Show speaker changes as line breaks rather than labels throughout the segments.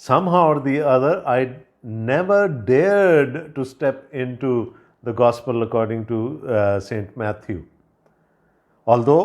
Somehow or the other, I never dared to step into the Gospel according to Saint Matthew. Although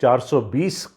420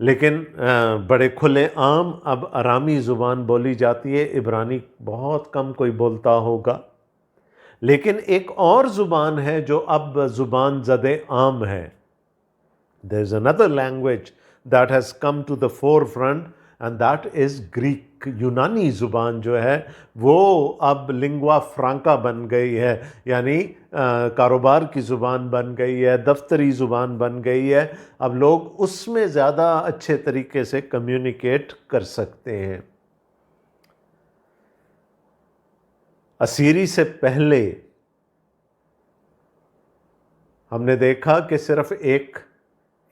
لیکن بڑے کھلے عام اب ارامی زبان بولی جاتی ہے، عبرانی بہت کم کوئی بولتا ہوگا، لیکن ایک اور زبان ہے جو اب زبان زد عام ہے. There is another language that has come to the forefront and that is Greek. یونانی زبان جو ہے وہ اب لنگوا فرانکا بن گئی ہے، یعنی کاروبار کی زبان بن گئی ہے، دفتری زبان بن گئی ہے. اب لوگ اس میں زیادہ اچھے طریقے سے کمیونیکیٹ کر سکتے ہیں. اسیری سے پہلے ہم نے دیکھا کہ صرف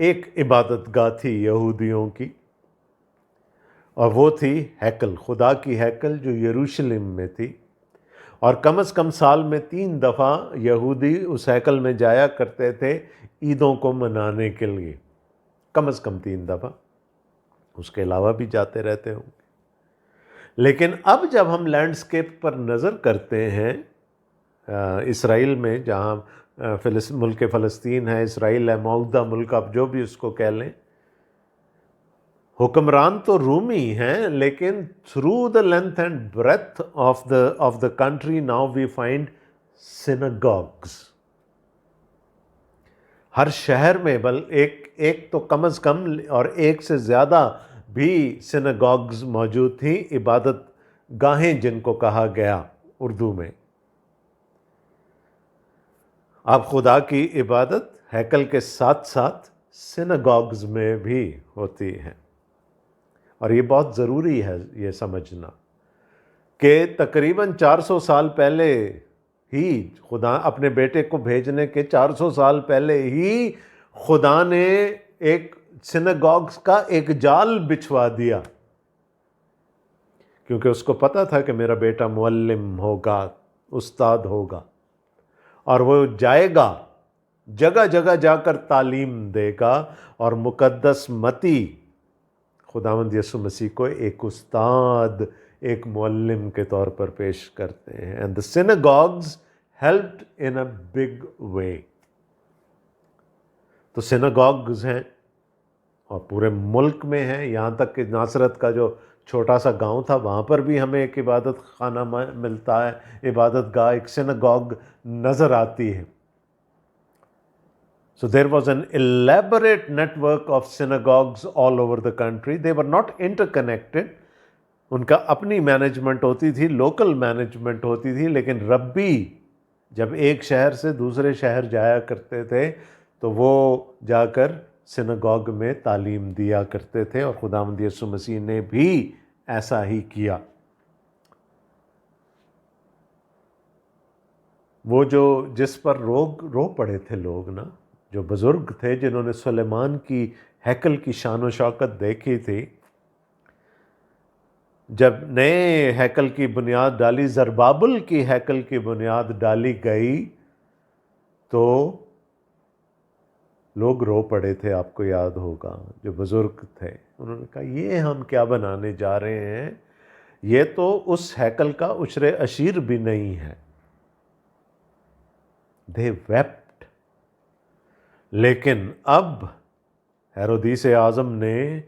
ایک عبادت گاہ تھی یہودیوں کی، اور وہ تھی ہیکل، خدا کی ہیکل جو یروشلم میں تھی. اور کم از کم سال میں 3 دفعہ یہودی اس ہیکل میں جایا کرتے تھے عیدوں کو منانے کے لیے، کم از کم 3 دفعہ، اس کے علاوہ بھی جاتے رہتے ہوں گے. لیکن اب جب ہم لینڈسکیپ پر نظر کرتے ہیں اسرائیل میں، جہاں ملک فلسطین ہے، اسرائیل ہے، معاہدہ ملک، آپ جو بھی اس کو کہہ لیں، حکمران تو رومی ہیں، لیکن through the length and breadth of the country now we find synagogues. ہر شہر میں ایک تو کم از کم اور ایک سے زیادہ بھی سیناگوگز موجود تھیں، عبادت گاہیں جن کو کہا گیا اردو میں. اب خدا کی عبادت ہیکل کے ساتھ ساتھ سیناگوگز میں بھی ہوتی ہے. اور یہ بہت ضروری ہے یہ سمجھنا کہ تقریباً 400 سال پہلے ہی خدا اپنے بیٹے کو بھیجنے کے 400 سال پہلے ہی خدا نے ایک سیناگوگز کا ایک جال بچھوا دیا، کیونکہ اس کو پتا تھا کہ میرا بیٹا معلم ہوگا، استاد ہوگا، اور وہ جائے گا جگہ جگہ جا کر تعلیم دے گا. اور مقدس متی خداوند یسوع مسیح کو ایک استاد، ایک معلم کے طور پر پیش کرتے ہیں. and the synagogues helped in a big way. تو سیناگوگز ہیں اور پورے ملک میں ہیں، یہاں تک کہ ناصرت کا جو چھوٹا سا گاؤں تھا وہاں پر بھی ہمیں ایک عبادت خانہ ملتا ہے، عبادت گاہ، ایک سیناگوگ نظر آتی ہے. So there was an elaborate network of synagogues all over the country. They were not interconnected. ان کا اپنی مینجمنٹ ہوتی تھی، لوکل مینجمنٹ ہوتی تھی، لیکن ربی جب ایک شہر سے دوسرے شہر جایا کرتے تھے تو وہ جا کر سیناگوگ میں تعلیم دیا کرتے تھے، اور خداوند یسوع مسیح نے بھی ایسا ہی کیا. وہ جس پر رو پڑے تھے لوگ نا، جو بزرگ تھے جنہوں نے سلیمان کی ہیکل کی شان و شوکت دیکھی تھی، جب نئے ہیکل کی بنیاد ڈالی، زربابل کی ہیکل کی بنیاد ڈالی گئی، تو لوگ رو پڑے تھے. آپ کو یاد ہوگا جو بزرگ تھے انہوں نے کہا یہ ہم کیا بنانے جا رہے ہیں، یہ تو اس ہیکل کا عشر عشیر بھی نہیں ہے. They wept. لیکن اب ہیرودیس اعظم نے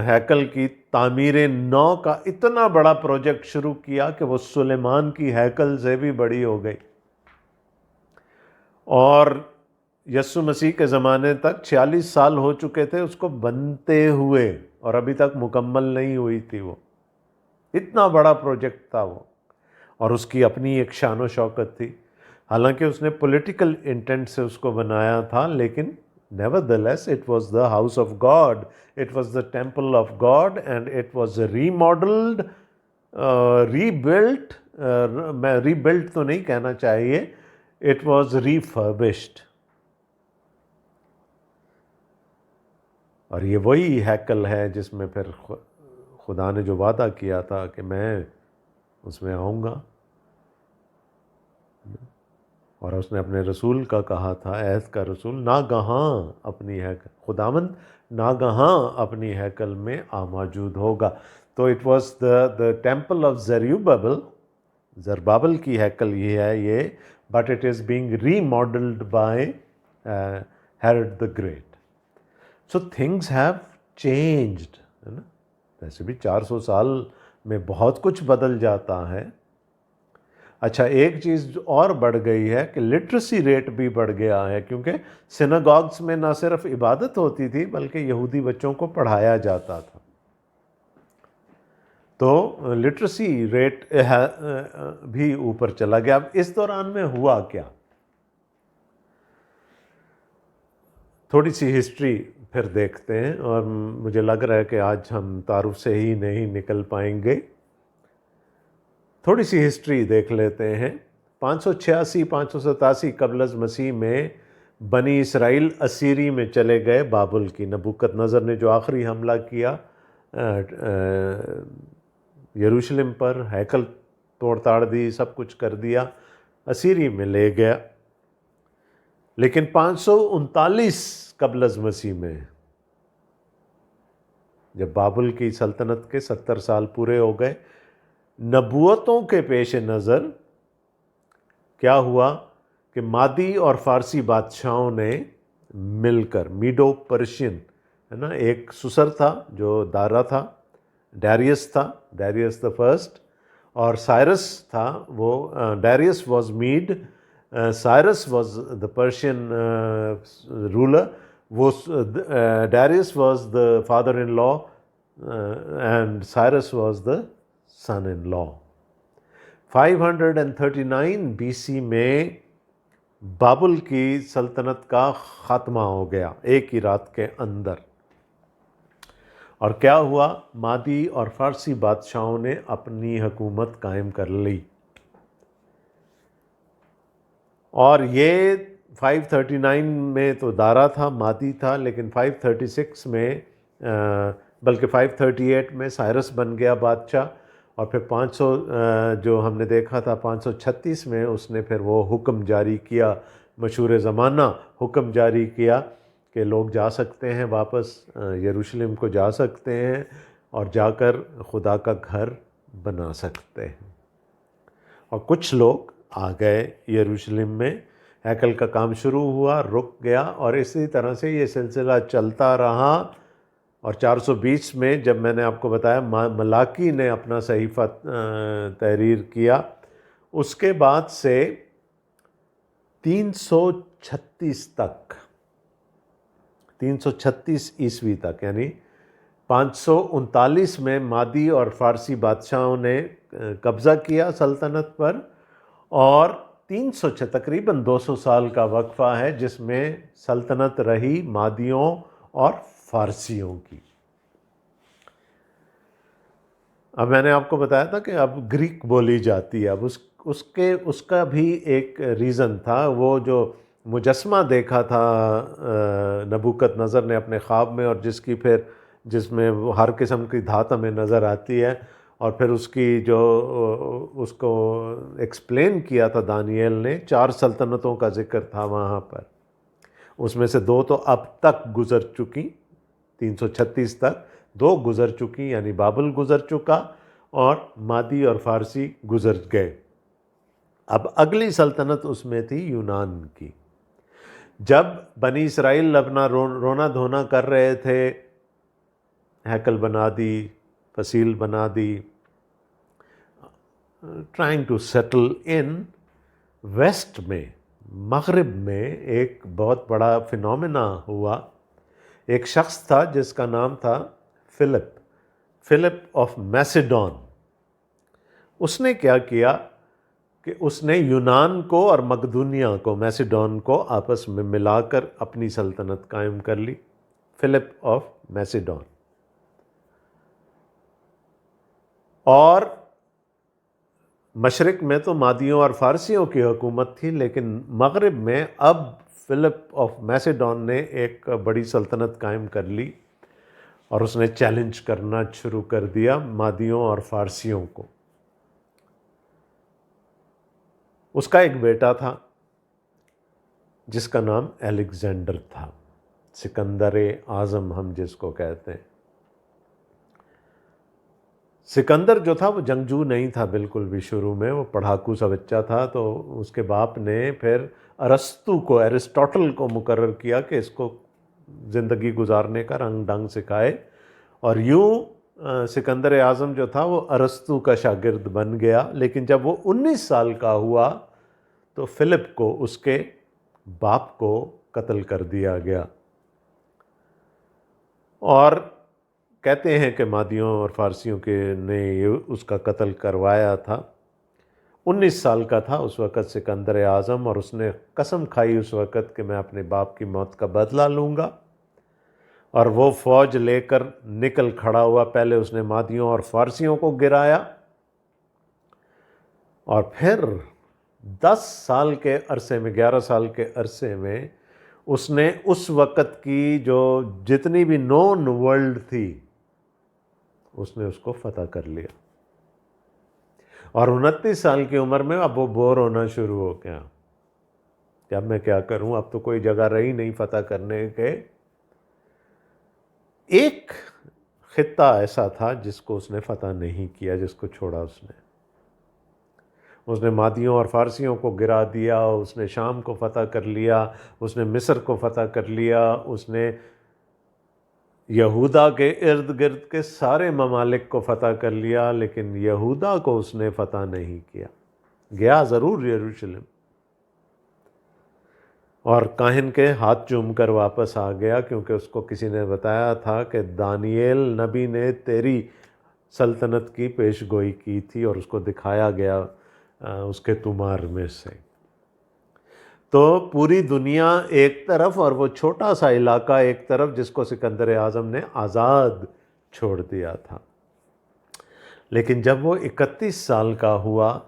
ہیکل کی تعمیر نو کا اتنا بڑا پروجیکٹ شروع کیا کہ وہ سلیمان کی ہیکل سے بھی بڑی ہو گئی، اور یسوع مسیح کے زمانے تک 46 سال ہو چکے تھے اس کو بنتے ہوئے، اور ابھی تک مکمل نہیں ہوئی تھی. وہ اتنا بڑا پروجیکٹ تھا وہ، اور اس کی اپنی ایک شان و شوکت تھی. حالانکہ اس نے پولیٹیکل انٹینٹ سے اس کو بنایا تھا، لیکن nevertheless it was the house of God, it was the temple of God, and it was remodeled, rebuilt, میں rebuilt تو نہیں کہنا چاہیے، it was refurbished. اور یہ وہی ہیکل ہے جس میں پھر خدا نے جو وعدہ کیا تھا کہ میں اس میں آؤں گا، اور اس نے اپنے رسول کا کہا تھا، عہد کا رسول، ناگہاں اپنی ہیکل، خداوند ناگہاں اپنی ہیکل میں موجود ہوگا. تو it was the temple of Zerubbabel, زربابل کی ہیکل یہ ہے یہ، but it is being remodelled by Herod the great. So things have changed, ہے نا. ویسے بھی 400 سال میں بہت کچھ بدل جاتا ہے. اچھا ایک چیز اور بڑھ گئی ہے کہ لٹریسی ریٹ بھی بڑھ گیا ہے، کیونکہ سیناگوگس میں نہ صرف عبادت ہوتی تھی بلکہ یہودی بچوں کو پڑھایا جاتا تھا. تو لٹریسی ریٹ بھی اوپر چلا گیا. اب اس دوران میں ہوا کیا؟ تھوڑی سی ہسٹری پھر دیکھتے ہیں، اور مجھے لگ رہا ہے کہ آج ہم تعارف سے ہی نہیں نکل پائیں گے. تھوڑی سی ہسٹری دیکھ لیتے ہیں. 586 قبل از مسیح میں بنی اسرائیل اسیری میں چلے گئے بابل کی. نبوکت نظر نے جو آخری حملہ کیا یروشلم پر، ہیکل توڑ تاڑ دی، سب کچھ کر دیا، اسیری میں لے گیا. لیکن 539 قبل از مسیح میں جب بابل کی سلطنت کے 70 سال پورے ہو گئے، نبوتوں کے پیش نظر کیا ہوا کہ مادی اور فارسی بادشاہوں نے مل کر، میڈو پرشین ہے نا، ایک سسر تھا جو دارا تھا، ڈیریس تھا، ڈیریس دا فرسٹ، اور سائرس تھا. وہ Darius was made, Cyrus was the Persian ruler. وہ Darius was the father in law and Cyrus was the son in law. 539 B C میں بابل کی سلطنت کا خاتمہ ہو گیا ایک ہی رات کے اندر. اور کیا ہوا؟ مادی اور فارسی بادشاہوں نے اپنی حکومت قائم کر لی. اور یہ 539 میں تو دارا تھا، مادی تھا، لیکن 536 میں بلکہ 538 میں سائرس بن گیا بادشاہ. اور پھر 500 جو ہم نے دیکھا تھا 536 میں اس نے پھر وہ حکم جاری کیا، مشہور زمانہ حکم جاری کیا کہ لوگ جا سکتے ہیں، واپس یروشلم کو جا سکتے ہیں اور جا کر خدا کا گھر بنا سکتے ہیں. اور کچھ لوگ آ گئے یروشلم میں، ہیکل کا کام شروع ہوا، رک گیا، اور اسی طرح سے یہ سلسلہ چلتا رہا. اور 420 میں جب میں نے آپ کو بتایا ملاکی نے اپنا صحیفہ تحریر کیا، اس کے بعد سے 336 تک، 336 عیسوی تک، یعنی 539 میں مادی اور فارسی بادشاہوں نے قبضہ کیا سلطنت پر، اور 300 تقریباً 200 سال کا وقفہ ہے جس میں سلطنت رہی مادیوں اور فارسیوں کی. اب میں نے آپ کو بتایا تھا کہ اب گریک بولی جاتی ہے. اب اس کا بھی ایک ریزن تھا. وہ جو مجسمہ دیکھا تھا نبوکت نظر نے اپنے خواب میں، اور جس میں وہ ہر قسم کی دھات ہمیں نظر آتی ہے، اور پھر اس کی جو اس کو ایکسپلین کیا تھا دانیال نے، 4 سلطنتوں کا ذکر تھا وہاں پر. اس میں سے 2 تو اب تک گزر چکی، 336 تک 2 گزر چکی، یعنی بابل گزر چکا اور مادی اور فارسی گزر گئے. اب اگلی سلطنت اس میں تھی یونان کی. جب بنی اسرائیل اپنا رونا دھونا کر رہے تھے، ہیکل بنا دی، فصیل بنا دی، trying to settle in, west میں، مغرب میں ایک بہت بڑا فینومینا ہوا. ایک شخص تھا جس کا نام تھا فلپ آف میسیڈون. اس نے کیا کیا کہ اس نے یونان کو اور مقدونیہ کو، میسیڈون کو آپس میں ملا کر اپنی سلطنت قائم کر لی. Philip of Macedon. اور مشرق میں تو مادیوں اور فارسیوں کی حکومت تھی، لیکن مغرب میں اب فلپ آف میسیڈون نے ایک بڑی سلطنت قائم کر لی، اور اس نے چیلنج کرنا شروع کر دیا مادیوں اور فارسیوں کو. اس کا ایک بیٹا تھا جس کا نام الیگزینڈر تھا، سکندر اعظم ہم جس کو کہتے ہیں. سکندر جو تھا وہ جنگجو نہیں تھا بالکل بھی، شروع میں وہ پڑھاکو سا بچہ تھا. تو اس کے باپ نے پھر ارسطو کو، ایرسٹوٹل کو مقرر کیا کہ اس کو زندگی گزارنے کا رنگ ڈھنگ سکھائے، اور یوں سکندر اعظم جو تھا وہ ارسطو کا شاگرد بن گیا۔ لیکن جب وہ 19 سال کا ہوا تو فلپ کو، اس کے باپ کو قتل کر دیا گیا، اور کہتے ہیں کہ مادیوں اور فارسیوں کے نے اس کا قتل کروایا تھا۔ 19 سال کا تھا اس وقت سکندر اعظم، اور اس نے قسم کھائی اس وقت کہ میں اپنے باپ کی موت کا بدلہ لوں گا، اور وہ فوج لے کر نکل کھڑا ہوا۔ پہلے اس نے مادیوں اور فارسیوں کو گرایا، اور پھر 10 سال کے عرصے میں، 11 سال کے عرصے میں اس نے اس وقت کی جو جتنی بھی نون ورلڈ تھی اس نے اس کو فتح کر لیا، اور 29 سال کی عمر میں اب وہ بور ہونا شروع ہو گیا کہ اب میں کیا کروں، اب تو کوئی جگہ رہی نہیں فتح کرنے کے۔ ایک خطہ ایسا تھا جس کو اس نے فتح نہیں کیا، جس کو چھوڑا اس نے مادیوں اور فارسیوں کو گرا دیا، اس نے شام کو فتح کر لیا، اس نے مصر کو فتح کر لیا، اس نے یہودا کے ارد گرد کے سارے ممالک کو فتح کر لیا، لیکن یہودا کو اس نے فتح نہیں کیا۔ گیا ضرور یروشلم، اور کاہن کے ہاتھ چوم کر واپس آ گیا، کیونکہ اس کو کسی نے بتایا تھا کہ دانییل نبی نے تیری سلطنت کی پیش گوئی کی تھی، اور اس کو دکھایا گیا اس کے طومار میں سے۔ تو پوری دنیا ایک طرف اور وہ چھوٹا سا علاقہ ایک طرف، جس کو سکندر اعظم نے آزاد چھوڑ دیا تھا۔ لیکن جب وہ 31 سال کا ہوا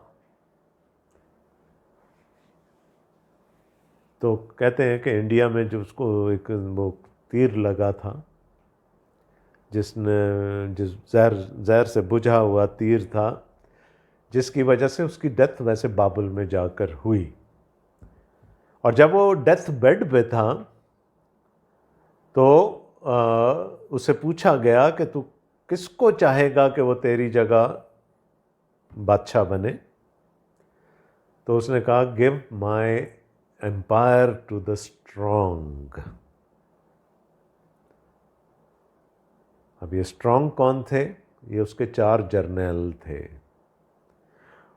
تو کہتے ہیں کہ انڈیا میں جو اس کو ایک وہ تیر لگا تھا، جس زہر سے بجھا ہوا تیر تھا، جس کی وجہ سے اس کی ڈیتھ ویسے بابل میں جا کر ہوئی۔ اور جب وہ ڈیتھ بیڈ پہ تھا تو اسے پوچھا گیا کہ تو کس کو چاہے گا کہ وہ تیری جگہ بادشاہ بنے؟ تو اس نے کہا give my empire to the strong. اب یہ اسٹرانگ کون تھے؟ یہ اس کے 4 جرنیل تھے،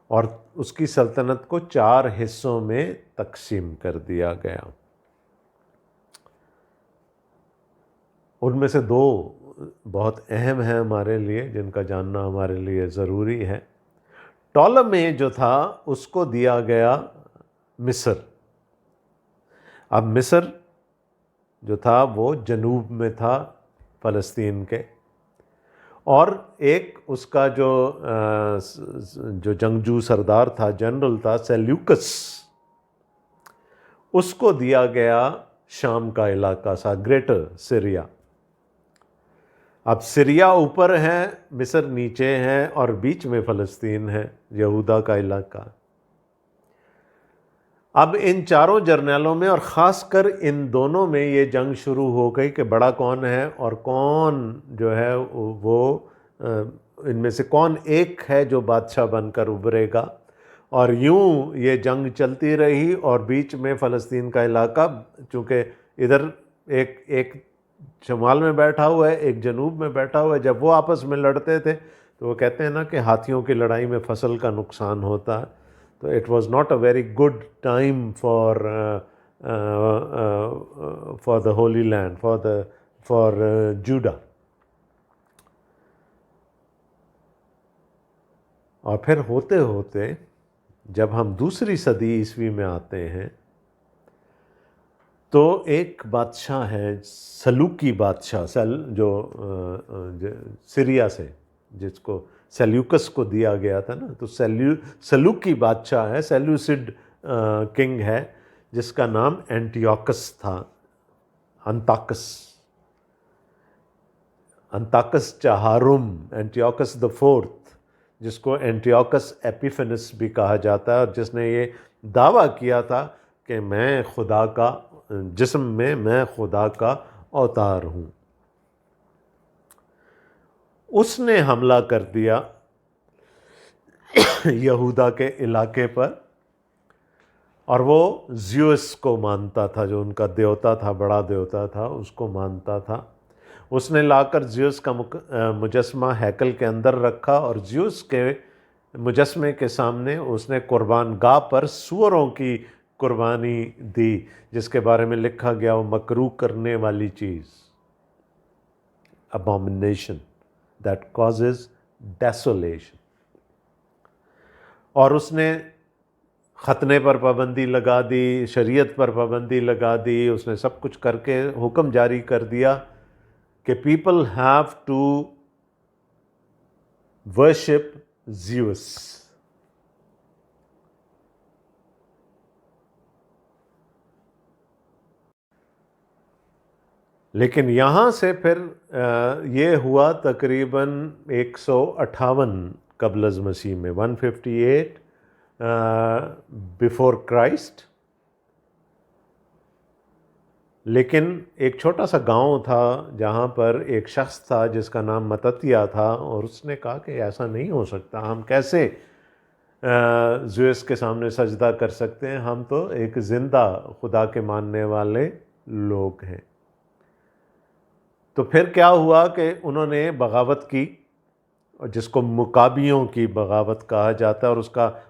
اور اس کی سلطنت کو 4 حصوں میں تقسیم کر دیا گیا۔ ان میں سے 2 بہت اہم ہیں ہمارے لیے، جن کا جاننا ہمارے لیے ضروری ہے۔ ٹولمی جو تھا اس کو دیا گیا مصر۔ اب مصر جو تھا وہ جنوب میں تھا فلسطین کے، اور ایک اس کا جو جنگجو سردار تھا، جنرل تھا، سیلیوکس، اس کو دیا گیا شام کا علاقہ سا، گریٹر سیریا۔ اب سیریا اوپر ہے، مصر نیچے ہے، اور بیچ میں فلسطین ہے، یہودا کا علاقہ۔ اب ان 4 جرنیلوں میں، اور خاص کر ان دونوں میں یہ جنگ شروع ہو گئی کہ بڑا کون ہے اور کون جو ہے وہ ان میں سے کون ایک ہے جو بادشاہ بن کر ابھرے گا۔ اور یوں یہ جنگ چلتی رہی، اور بیچ میں فلسطین کا علاقہ، چونکہ ادھر ایک شمال میں بیٹھا ہوا ہے، ایک جنوب میں بیٹھا ہوا ہے، جب وہ آپس میں لڑتے تھے تو وہ کہتے ہیں نا کہ ہاتھیوں کی لڑائی میں فصل کا نقصان ہوتا ہے، تو it was not a very good time for the holy land, for Judah. اور پھر ہوتے ہوتے جب ہم 2 صدی عیسوی میں آتے ہیں تو ایک بادشاہ ہے سلوکی بادشاہ، جو سیریا سے، جس کو سیلیوکس کو دیا گیا تھا نا، تو سلوکی بادشاہ ہے، سیلیوسڈ کنگ ہے، جس کا نام اینٹیوکس تھا، انتاکس چہارم، اینٹیوکس دا 4th، جس کو اینٹیوکس ایپیفینس بھی کہا جاتا ہے، اور جس نے یہ دعویٰ کیا تھا کہ میں خدا کا جسم میں خدا کا اوتار ہوں۔ اس نے حملہ کر دیا یہودا کے علاقے پر، اور وہ زیوس کو مانتا تھا، جو ان کا دیوتا تھا، بڑا دیوتا تھا، اس کو مانتا تھا۔ اس نے لا کر زیوس کا مجسمہ ہیکل کے اندر رکھا، اور زیوس کے مجسمے کے سامنے اس نے قربان گاہ پر سوروں کی قربانی دی، جس کے بارے میں لکھا گیا وہ مکروہ کرنے والی چیز، abomination that causes desolation۔ اور اس نے ختنے پر پابندی لگا دی، شریعت پر پابندی لگا دی، اس نے سب کچھ کر کے حکم جاری کر دیا کہ people have to worship Zeus. لیکن یہاں سے پھر یہ ہوا تقریباً 158 قبل از مسیح میں، 158 بفور کرائسٹ۔ لیکن ایک چھوٹا سا گاؤں تھا جہاں پر ایک شخص تھا جس کا نام متتیہ تھا، اور اس نے کہا کہ ایسا نہیں ہو سکتا، ہم کیسے زیوس کے سامنے سجدہ کر سکتے ہیں، ہم تو ایک زندہ خدا کے ماننے والے لوگ ہیں۔ تو پھر کیا ہوا کہ انہوں نے بغاوت کی، جس کو مکابیوں کی بغاوت کہا جاتا ہے، اور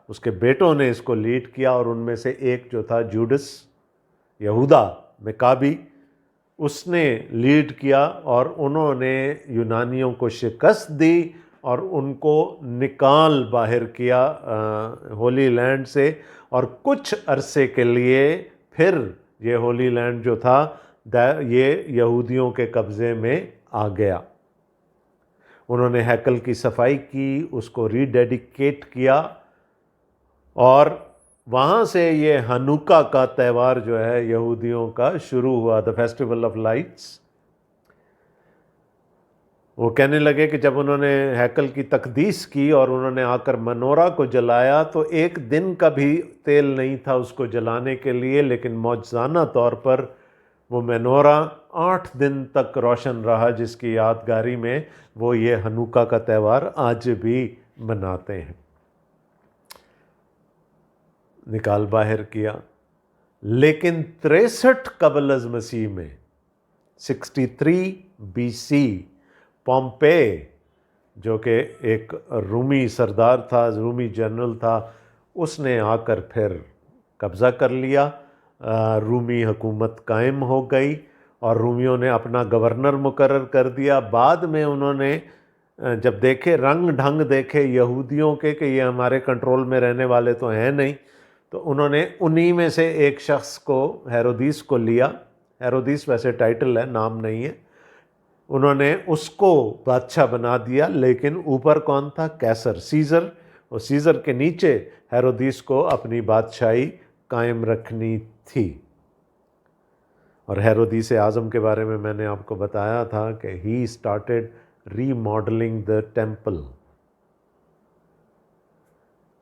اس کے بیٹوں نے اس کو لیڈ کیا، اور ان میں سے ایک جو تھا جوڈس یہودا مکابی، اس نے لیڈ کیا، اور انہوں نے یونانیوں کو شکست دی اور ان کو نکال باہر کیا ہولی لینڈ سے، اور کچھ عرصے کے لیے پھر یہ ہولی لینڈ جو تھا یہ یہودیوں کے قبضے میں آ گیا۔ انہوں نے ہیکل کی صفائی کی، اس کو ری ڈیڈیکیٹ کیا، اور وہاں سے یہ ہنوکا کا تہوار جو ہے یہودیوں کا شروع ہوا، دا فیسٹیول آف لائٹس۔ وہ کہنے لگے کہ جب انہوں نے ہیکل کی تقدیس کی اور انہوں نے آ کر منورہ کو جلایا تو ایک دن کا بھی تیل نہیں تھا اس کو جلانے کے لیے، لیکن معجزانہ طور پر وہ منورہ 8 دن تک روشن رہا، جس کی یادگاری میں وہ یہ ہنوکا کا تہوار آج بھی مناتے ہیں۔ نکال باہر کیا، لیکن 63 قبل از مسیح میں 63 بی سی پومپے، جو کہ ایک رومی سردار تھا، رومی جنرل تھا، اس نے آ کر پھر قبضہ کر لیا، رومی حکومت قائم ہو گئی، اور رومیوں نے اپنا گورنر مقرر کر دیا۔ بعد میں انہوں نے جب دیکھے رنگ ڈھنگ دیکھے یہودیوں کے کہ یہ ہمارے کنٹرول میں رہنے والے تو ہیں نہیں، تو انہوں نے انہی میں سے ایک شخص کو، ہیرودیس کو لیا۔ ہیرودیس ویسے ٹائٹل ہے، نام نہیں ہے۔ انہوں نے اس کو بادشاہ بنا دیا، لیکن اوپر کون تھا؟ کیسر، سیزر، اور سیزر کے نیچے ہیرودیس کو اپنی بادشاہی قائم رکھنی تھی۔ اور ہیرودیس اعظم کے بارے میں نے آپ کو بتایا تھا کہ he started remodelling the temple.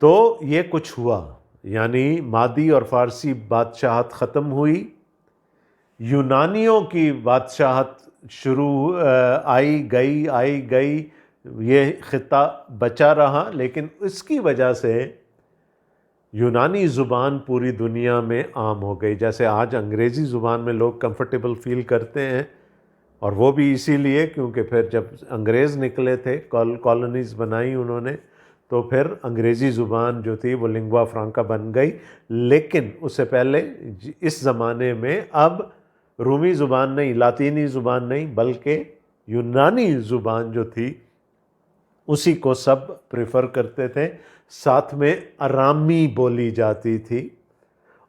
تو یہ کچھ ہوا، یعنی مادی اور فارسی بادشاہت ختم ہوئی، یونانیوں کی بادشاہت شروع آئی گئی، یہ خطہ بچا رہا، لیکن اس کی وجہ سے یونانی زبان پوری دنیا میں عام ہو گئی۔ جیسے آج انگریزی زبان میں لوگ کمفرٹیبل فیل کرتے ہیں، اور وہ بھی اسی لیے کیونکہ پھر جب انگریز نکلے تھے، کالونیز بنائی انہوں نے، تو پھر انگریزی زبان جو تھی وہ لنگوا فرانکا بن گئی۔ لیکن اس سے پہلے اس زمانے میں اب رومی زبان نہیں، لاطینی زبان نہیں، بلکہ یونانی زبان جو تھی اسی کو سب پریفر کرتے تھے۔ ساتھ میں ارامی بولی جاتی تھی،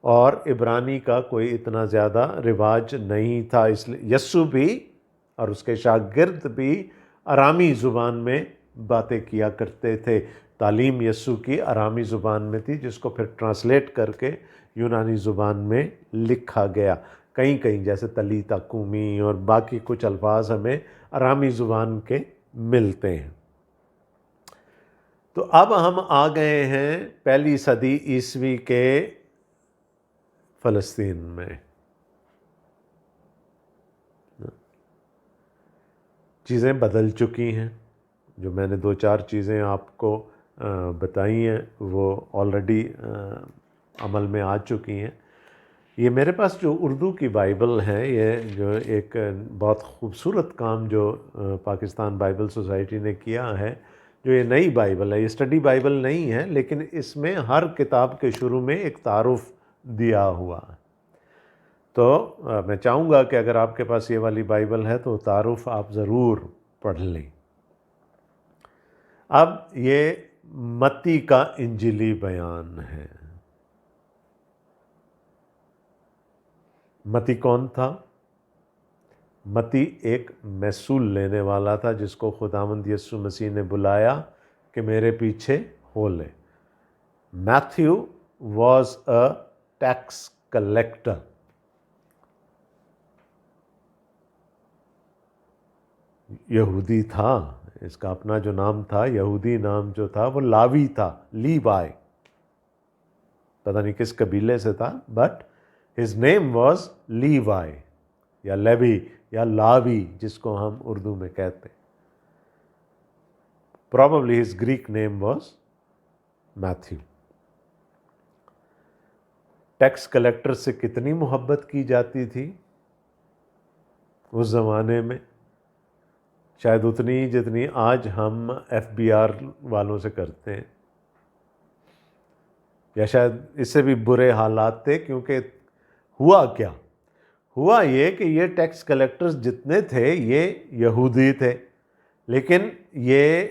اور عبرانی کا کوئی اتنا زیادہ رواج نہیں تھا، اس لیے یسوع بھی اور اس کے شاگرد بھی ارامی زبان میں باتیں کیا کرتے تھے۔ تعلیم یسوع کی ارامی زبان میں تھی، جس کو پھر ٹرانسلیٹ کر کے یونانی زبان میں لکھا گیا۔ کہیں جیسے تلیتا کومی اور باقی کچھ الفاظ ہمیں ارامی زبان کے ملتے ہیں۔ تو اب ہم آ گئے ہیں پہلی صدی عیسوی کے فلسطین میں۔ چیزیں بدل چکی ہیں، جو میں نے 2-4 چیزیں آپ کو بتائی ہیں وہ آلریڈی عمل میں آ چکی ہیں. یہ میرے پاس جو اردو کی بائبل ہے، یہ جو ایک بہت خوبصورت کام جو پاکستان بائبل سوسائٹی نے کیا ہے، جو یہ نئی بائبل ہے، یہ اسٹڈی بائبل نہیں ہے، لیکن اس میں ہر کتاب کے شروع میں ایک تعارف دیا ہوا ہے. تو میں چاہوں گا کہ اگر آپ کے پاس یہ والی بائبل ہے تو تعارف آپ ضرور پڑھ لیں. اب یہ متی کا انجیلی بیان ہے. متی کون تھا؟ متی ایک محصول لینے والا تھا جس کو خداوند یسوع مسیح نے بلایا کہ میرے پیچھے ہو لے. Matthew was a tax collector. یہودی تھا، اس کا اپنا جو نام تھا، یہودی نام جو تھا وہ لاوی تھا، لیوائے. پتہ نہیں کس قبیلے سے تھا، بٹ ہز نیم واز لیوائے یا لیوی یا لاوی، جس کو ہم اردو میں کہتے ہیں. Probably his Greek name was Matthew. Tax collector سے کتنی محبت کی جاتی تھی اس زمانے میں؟ شاید اتنی جتنی آج ہم FBI والوں سے کرتے ہیں، یا شاید اس سے بھی برے حالات تھے. کیونکہ ہوا کیا؟ ہوا یہ کہ یہ ٹیکس کلیکٹرز جتنے تھے یہ یہودی تھے، لیکن یہ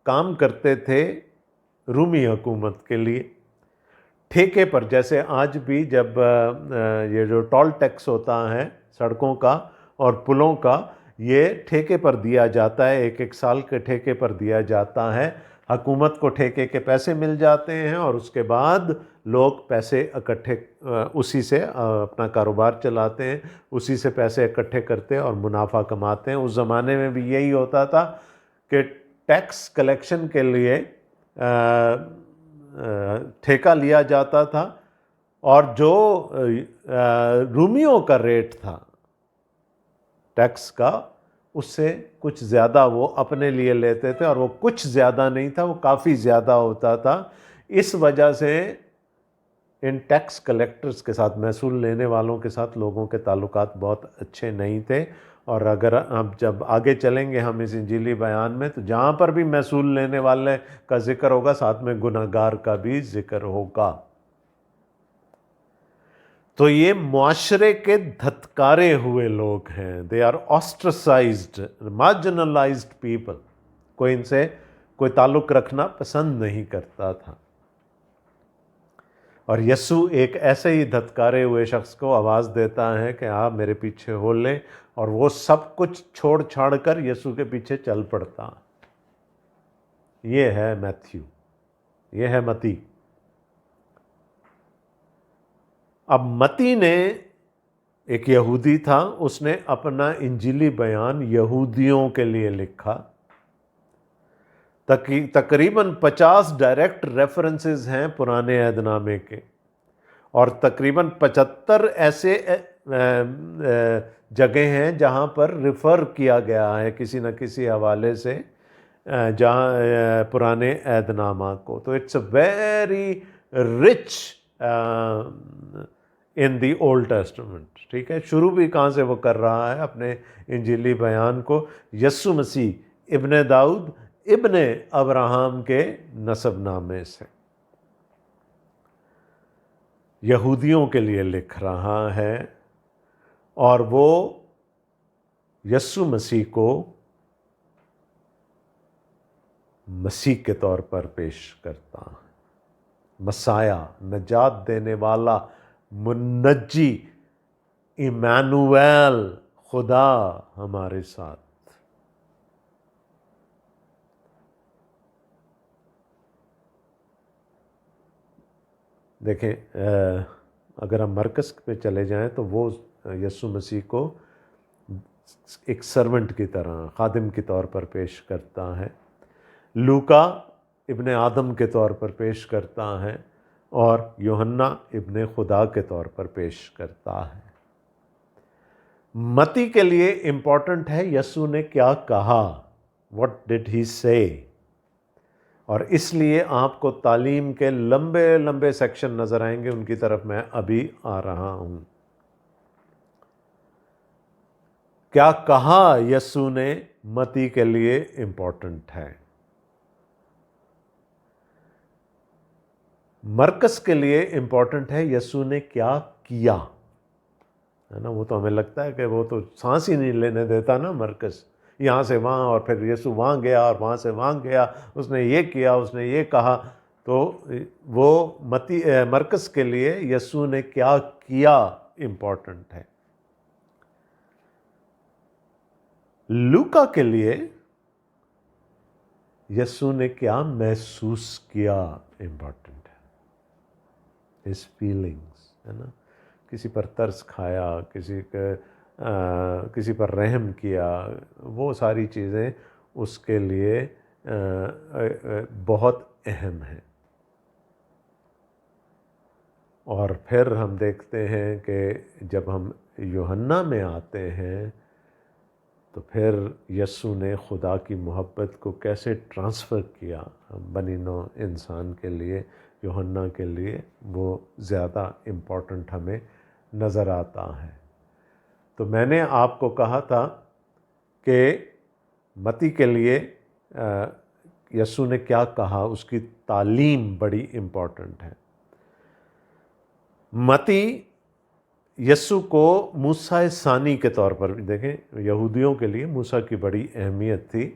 کام کرتے تھے رومی حکومت کے لیے ٹھیکے پر. جیسے آج بھی جب یہ جو ٹول ٹیکس ہوتا ہے سڑکوں کا اور پلوں کا، یہ ٹھیکے پر دیا جاتا ہے، ایک سال کے ٹھیکے پر دیا جاتا ہے. حکومت کو ٹھیکے کے پیسے مل جاتے ہیں اور اس کے بعد لوگ پیسے اکٹھے اسی سے اپنا کاروبار چلاتے ہیں، اسی سے پیسے اکٹھے کرتے اور منافع کماتے ہیں. اس زمانے میں بھی یہی ہوتا تھا کہ ٹیکس کلیکشن کے لیے ٹھیکہ لیا جاتا تھا، اور جو رومیوں کا ریٹ تھا ٹیکس کا، اس سے کچھ زیادہ وہ اپنے لیے لیتے تھے، اور وہ کچھ زیادہ نہیں تھا، وہ کافی زیادہ ہوتا تھا. اس وجہ سے ان ٹیکس کلیکٹرز کے ساتھ، محصول لینے والوں کے ساتھ لوگوں کے تعلقات بہت اچھے نہیں تھے. اور اگر ہم جب آگے چلیں گے ہم اس انجیلی بیان میں، تو جہاں پر بھی محصول لینے والے کا ذکر ہوگا ساتھ میں گنہگار کا بھی ذکر ہوگا. تو یہ معاشرے کے دھتکارے ہوئے لوگ ہیں. They are ostracized, marginalized people. کوئی ان سے کوئی تعلق رکھنا پسند نہیں کرتا تھا. اور یسوع ایک ایسے ہی دھتکارے ہوئے شخص کو آواز دیتا ہے کہ آپ میرے پیچھے ہو لیں، اور وہ سب کچھ چھوڑ چھاڑ کر یسوع کے پیچھے چل پڑتا. یہ ہے میتھیو، یہ ہے متی. اب متی نے، ایک یہودی تھا، اس نے اپنا انجیلی بیان یہودیوں کے لیے لکھا. تقریباً 50 ڈائریکٹ ریفرنسز ہیں پرانے عہد نامے کے، اور تقریباً 75 ایسے جگہیں ہیں جہاں پر ریفر کیا گیا ہے کسی نہ کسی حوالے سے جہاں پرانے عہد نامہ کو. تو it's a very rich in the Old Testament. ٹھیک ہے، شروع بھی کہاں سے وہ کر رہا ہے اپنے انجیلی بیان کو؟ یسوع مسیح ابن داؤد ابن ابراہم کے نسب نامے سے یہودیوں کے لیے لکھ رہا ہے، اور وہ یسوع مسیح کو مسیح کے طور پر پیش کرتا ہے. مسایہ، نجات دینے والا، منجی، ایمانویل، خدا ہمارے ساتھ. دیکھیں، اگر ہم مرکز پہ چلے جائیں تو وہ یسوع مسیح کو ایک سرونٹ کی طرح، خادم کے طور پر پیش کرتا ہے. لوکا ابن آدم کے طور پر پیش کرتا ہے، اور یوحنا ابن خدا کے طور پر پیش کرتا ہے. متی کے لیے امپورٹنٹ ہے یسوع نے کیا کہا. What did he say؟ اور اس لیے آپ کو تعلیم کے لمبے لمبے سیکشن نظر آئیں گے، ان کی طرف میں ابھی آ رہا ہوں۔ کیا کہا یسوع نے متی کے لیے امپورٹنٹ ہے؟ مرکز کے لیے امپورٹنٹ ہے یسوع نے کیا کیا، ہے نا؟ وہ تو ہمیں لگتا ہے کہ وہ تو سانس ہی نہیں لینے دیتا نا مرکز، یہاں سے وہاں، اور پھر یسوع وہاں گیا اور وہاں سے وہاں گیا، اس نے یہ کیا، اس نے یہ کہا۔ تو وہ مرکز کے لیے یسوع نے کیا کیا امپورٹنٹ ہے۔ لوکا کے لیے یسوع نے کیا محسوس کیا امپورٹنٹ ہے، ہز فیلنگس، ہے نا؟ کسی پر ترس کھایا، کسی پر رحم کیا، وہ ساری چیزیں اس کے لیے بہت اہم ہیں۔ اور پھر ہم دیکھتے ہیں کہ جب ہم یوحنا میں آتے ہیں تو پھر یسوع نے خدا کی محبت کو کیسے ٹرانسفر کیا بنی نوع انسان کے لیے، یوحنا کے لیے، وہ زیادہ امپورٹنٹ ہمیں نظر آتا ہے۔ تو میں نے آپ کو کہا تھا کہ متی کے لیے یسوع نے کیا کہا، اس کی تعلیم بڑی امپورٹنٹ ہے۔ متی یسوع کو موسیٰ ثانی کے طور پر، دیکھیں یہودیوں کے لیے موسیٰ کی بڑی اہمیت تھی،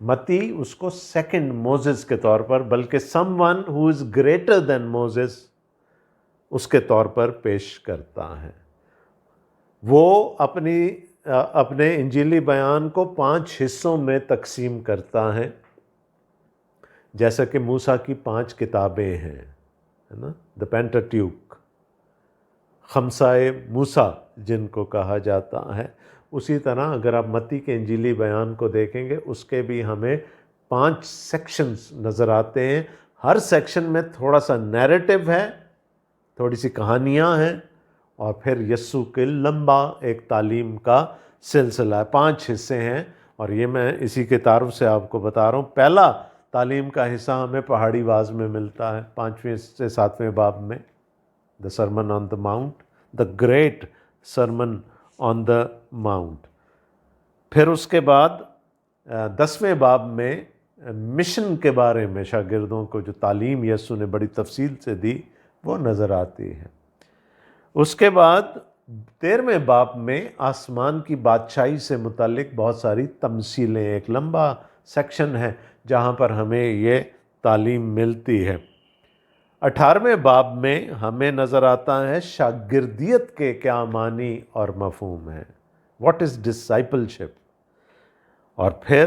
متی اس کو سیکنڈ موزس کے طور پر، بلکہ someone who is greater than Moses, اس کے طور پر پیش کرتا ہے۔ وہ اپنے انجیلی بیان کو 5 حصوں میں تقسیم کرتا ہے، جیسا کہ موسیٰ کی 5 کتابیں ہیں، ہے نا؟ دا پینٹاٹیوک، خمسائے موسیٰ جن کو کہا جاتا ہے۔ اسی طرح اگر آپ متی کے انجیلی بیان کو دیکھیں گے، اس کے بھی ہمیں 5 سیکشنز نظر آتے ہیں۔ ہر سیکشن میں تھوڑا سا نیریٹو ہے، تھوڑی سی کہانیاں ہیں، اور پھر یسوع کے لمبا ایک تعلیم کا سلسلہ ہے۔ 5 حصے ہیں، اور یہ میں اسی کے تعارف سے آپ کو بتا رہا ہوں۔ پہلا تعلیم کا حصہ ہمیں پہاڑی واز میں ملتا ہے، 5ویں سے 7ویں باب میں، the Sermon on the Mount, the great Sermon on the Mount. پھر اس کے بعد 10ویں باب میں مشن کے بارے میں شاگردوں کو جو تعلیم یسوع نے بڑی تفصیل سے دی وہ نظر آتی ہے۔ اس کے بعد 13ویں باب میں آسمان کی بادشاہی سے متعلق بہت ساری تمثیلیں، ایک لمبا سیکشن ہے جہاں پر ہمیں یہ تعلیم ملتی ہے۔ 18ویں باب میں ہمیں نظر آتا ہے شاگردیت کے کیا معنی اور مفہوم ہیں، واٹ از ڈسائپلشپ۔ اور پھر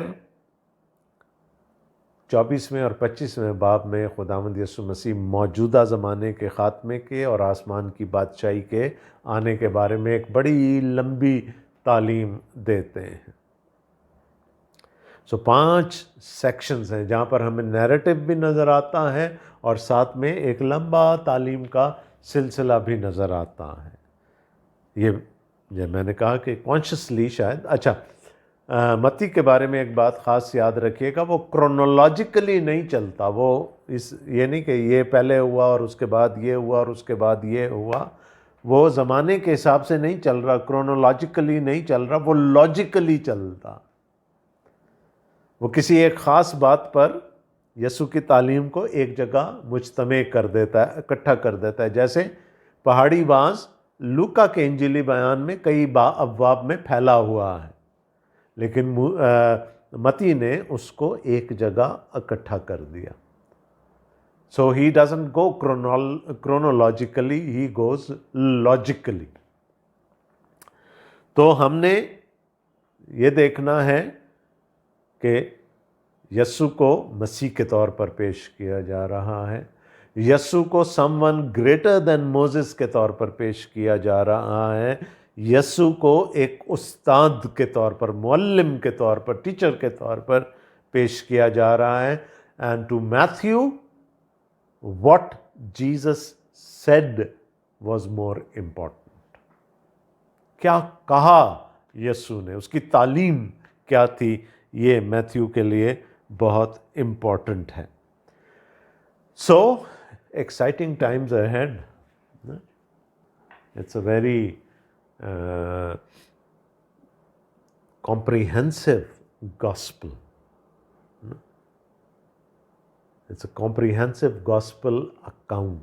24ویں اور 25ویں باب میں خداوند یسوع مسیح موجودہ زمانے کے خاتمے کے اور آسمان کی بادشاہی کے آنے کے بارے میں ایک بڑی لمبی تعلیم دیتے ہیں۔ 5 سیکشنز ہیں جہاں پر ہمیں نیریٹو بھی نظر آتا ہے، اور ساتھ میں ایک لمبا تعلیم کا سلسلہ بھی نظر آتا ہے۔ یہ میں نے کہا کہ کانشیسلی شاید، اچھا متی کے بارے میں ایک بات خاص یاد رکھیے گا، وہ کرونولوجیکلی نہیں چلتا، وہ یہ نہیں کہ یہ پہلے ہوا اور اس کے بعد یہ ہوا اور اس کے بعد یہ ہوا، وہ زمانے کے حساب سے نہیں چل رہا، کرونولوجیکلی نہیں چل رہا، وہ لاجیکلی چلتا۔ وہ کسی ایک خاص بات پر یسوع کی تعلیم کو ایک جگہ مجتمع کر دیتا ہے، اکٹھا کر دیتا ہے۔ جیسے پہاڑی واز لوکا کے انجیلی بیان میں کئی ابواب میں پھیلا ہوا ہے، لیکن متی نے اس کو ایک جگہ اکٹھا کر دیا۔ So he doesn't go chronologically, he goes logically. تو ہم نے یہ دیکھنا ہے کہ یسوع کو مسیح کے طور پر پیش کیا جا رہا ہے، یسوع کو some one greater than Moses کے طور پر پیش کیا جا رہا ہے، یسوع کو ایک استاد کے طور پر، معلم کے طور پر، ٹیچر کے طور پر پیش کیا جا رہا ہے۔ And to Matthew what Jesus said was more important. کیا کہا یسوع نے، اس کی تعلیم کیا تھی، یہ میتھیو کے لیے بہت امپورٹنٹ ہے۔ So, exciting times ahead. It's a very comprehensive gospel. It's a comprehensive gospel account.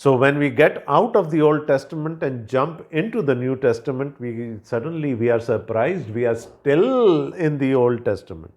So when we get out of the Old Testament and jump into the New Testament, we are surprised we are still in the Old Testament,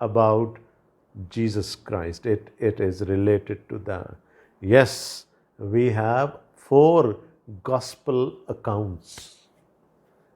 about Jesus Christ. It is related to that. Yes, we have 4 gospel accounts.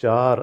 4